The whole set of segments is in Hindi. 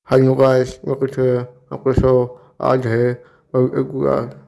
Hello guys, welcome to Uncle Show. आज है गुरुवार।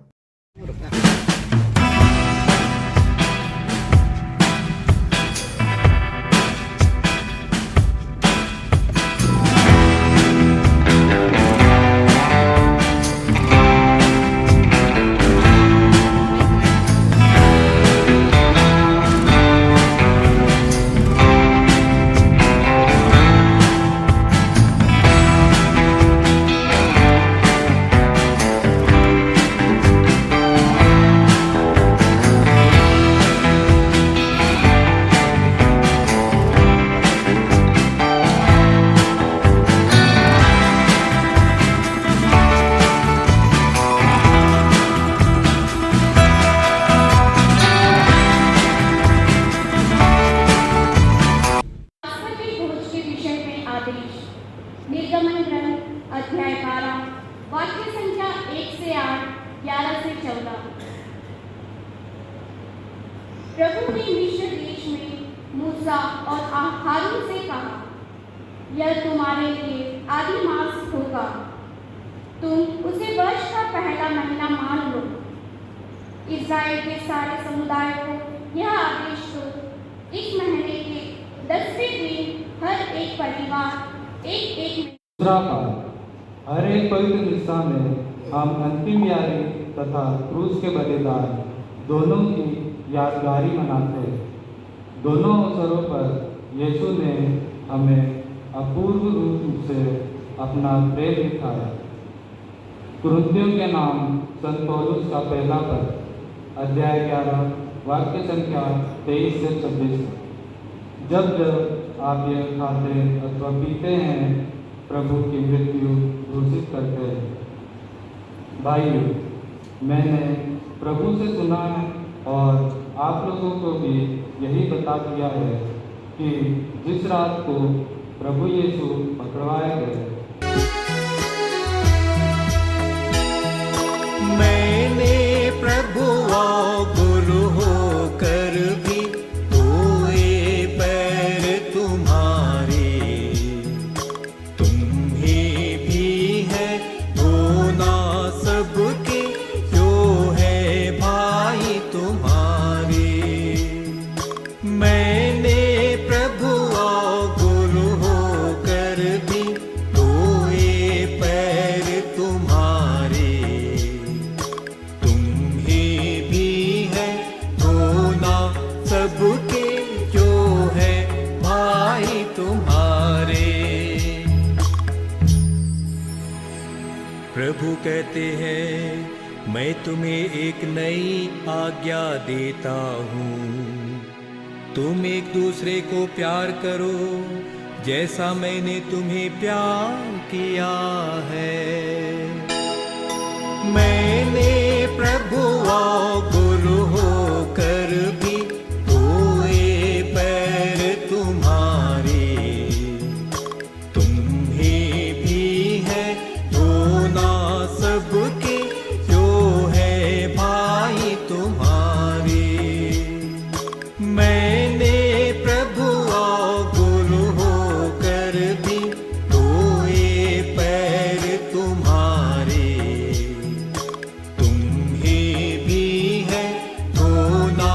निर्गमन ग्रंथ अध्याय 12 वाक्य संख्या 1 से 8, 11 से 14। प्रभु ने मिस्र देश में मूसा और हारून से कहा, यह तुम्हारे लिए आदि मास होगा, तुम उसे वर्ष का पहला महीना मान लो। इस्राएल के सारे समुदाय को यह आदेश दो, इस महीने के 10वें दिन हर एक परिवार दूसरा पाठ। हर एक पवित्र हिस्सा में हम अंतिम यारी तथा क्रूस के बलिदान दोनों की यादगारी मनाते हैं। दोनों अवसरों पर यीशु ने हमें अपूर्व रूप से अपना प्रेम दिखाया। कुरिन्थियों के नाम संत पौलुस का पहला पत्र अध्याय 11 वाक्य संख्या 23 से 26। जब आप यह खाते अथवा पीते हैं, प्रभु की मृत्यु घोषित करते हैं। भाइयों, मैंने प्रभु से सुना है और आप लोगों को भी यही बता दिया है कि जिस रात को प्रभु यीशु पकड़वाए गए, मैंने प्रभु और गुरु होकर भी धोए पैर तुम्हारे, तुम ही भी है धोना सबके जो है भाई तुम्हारे। मैंने प्रभु और गुरु होकर भी धोए पैर तुम्हारे, सबके जो है भाई तुम्हारे। प्रभु कहते हैं, मैं तुम्हें एक नई आज्ञा देता हूँ, तुम एक दूसरे को प्यार करो जैसा मैंने तुम्हें प्यार किया है। मैंने प्रभु और गुरु होकर भी सबके जो है भाई तुम्हारे। मैंने प्रभु और गुरु होकर भी धोए पैर तुम्हारे, तुम ही भी है धोना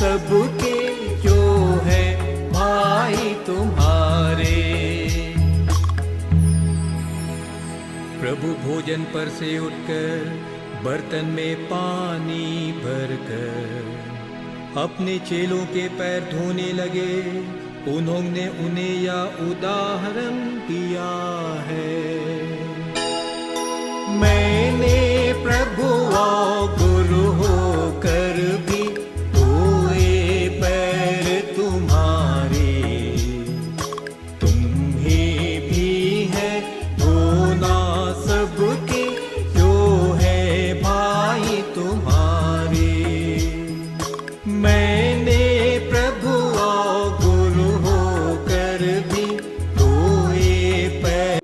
सबके जो है भाई तुम्हारे। प्रभु भोजन पर से उठकर बर्तन में पानी भरकर अपने चेलों के पैर धोने लगे। उन्होंने उन्हें यह उदाहरण दिया है, मैंने प्रभु और गुरु होकर भी धोए पैर तुम्हारे, तुम ही भी है धोना सबके जो है भाई तुम्हारे। मैंने प्रभु और गुरु होकर भी धोए पैर।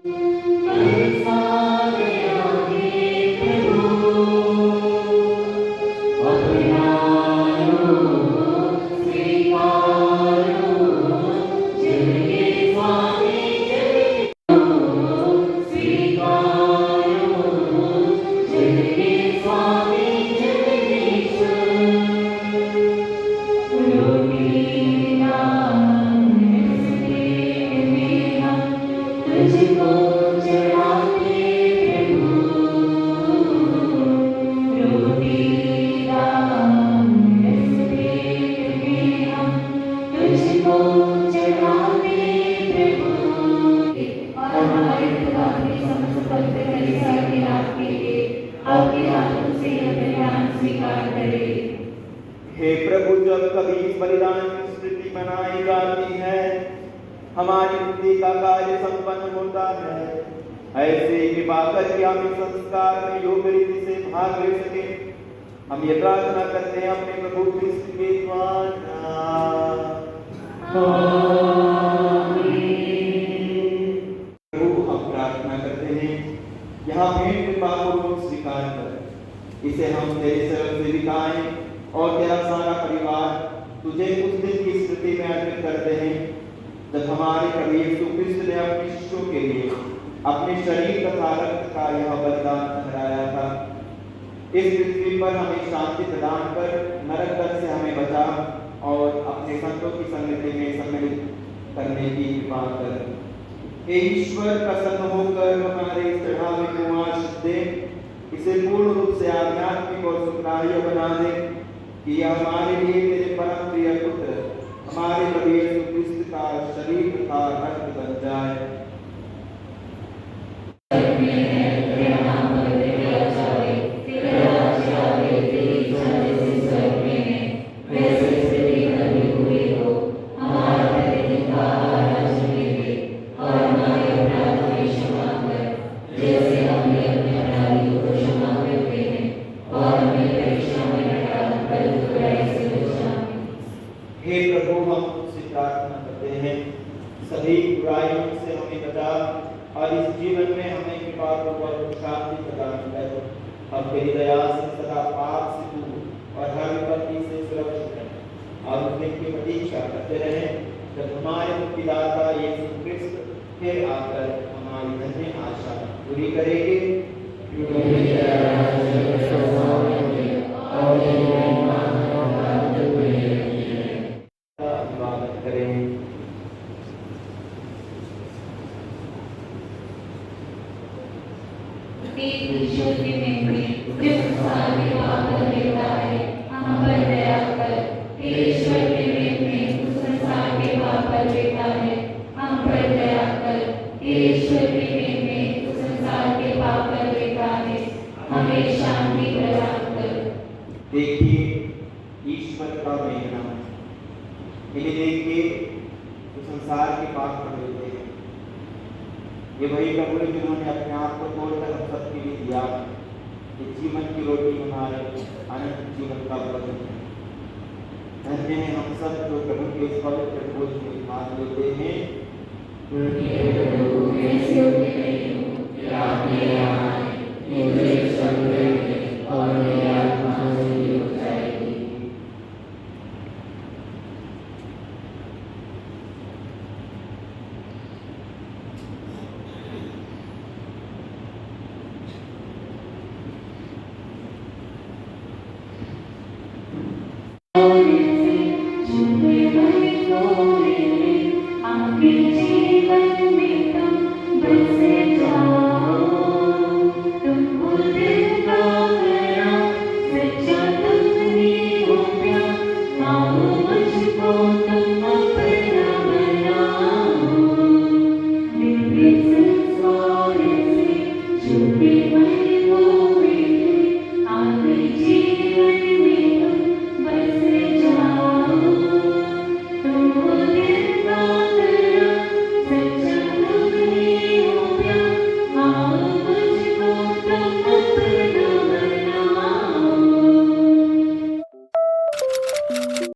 प्रभु जब कभी इस बलिदान की स्मृति मनाई जाती है, हमारी मुक्ति का कार्य संपन्न होता है। ऐसे कृपा करके हम इस संस्कार में योग्य रीति से भाग ले सके, हम ये प्रार्थना करते हैं अपने प्रभु क्रिस्त के द्वारा। प्रभु हम प्रार्थना करते हैं, यहाँ भेंट कृपा पूर्वक स्वीकार कर, इसे हम तेरे सरल सेविकाएं और तेरा सारा परिवार तुझे उस दिन की स्मृति में अर्पित करते हैं जब हमारे प्रभु यीशु क्रिस्त ने अपने शिष्यों के लिए अपने शरीर तथा रक्त का यह बलिदान ठहराया था। इस पृथ्वी पर हमें शांति प्रदान कर, नरक दंड से हमें बचा और अपने संतों की संगति में सम्मिलित करने की कृपा कर। हे ईश्वर, प्रसन्न होकर हमारे इस चढ़ावे को आशीष दे, इसे पूर्ण रूप से आध्यात्मिक और सुखदायक बना दे कि यह हमारे लिए तेरे परम प्रिय पुत्र हमारे प्रभु यीशु क्रिस्त का शरीर तथा रक्त बन जाए। हे प्रभु, हम तुझसे प्रार्थना करते हैं, सभी बुराइयों से हमें बचा और इस जीवन में हमें कृपा पूर्वक शांति प्रदान कर। अब तेरी दया से सदा पाप से दूर और हर विपत्ति से सुरक्षित रहे और उस दिन की प्रतीक्षा करते रहे जब हमारे मुक्तिदाता यीशु क्रिस्त फिर आकर हमारी धन्य आशा पूरी करेंगे। अभिवादन करें। ईश्वर की मेमने जो संसार के पाप कर देता है, हम पर दया कर। ईश्वर की मेमने जो संसार के पाप कर देता है, हम पर दया कर। ईश्वर की मेमने जो संसार के पाप कर देता है, हमें शांति प्रदान कर। देखिए ईश्वर का मेमना, इन्हें देखिए जो संसार के पाप कर देते हैं। ये वही प्रभु है जिन्होंने अपने आप को तोड़कर हम सबके लिए दिया कि जीवन की रोटी हमारे अनंत जीवन का वचन है। धन्य है हम सब जो प्रभु के इस पवित्र भोज में भाग लेते हैं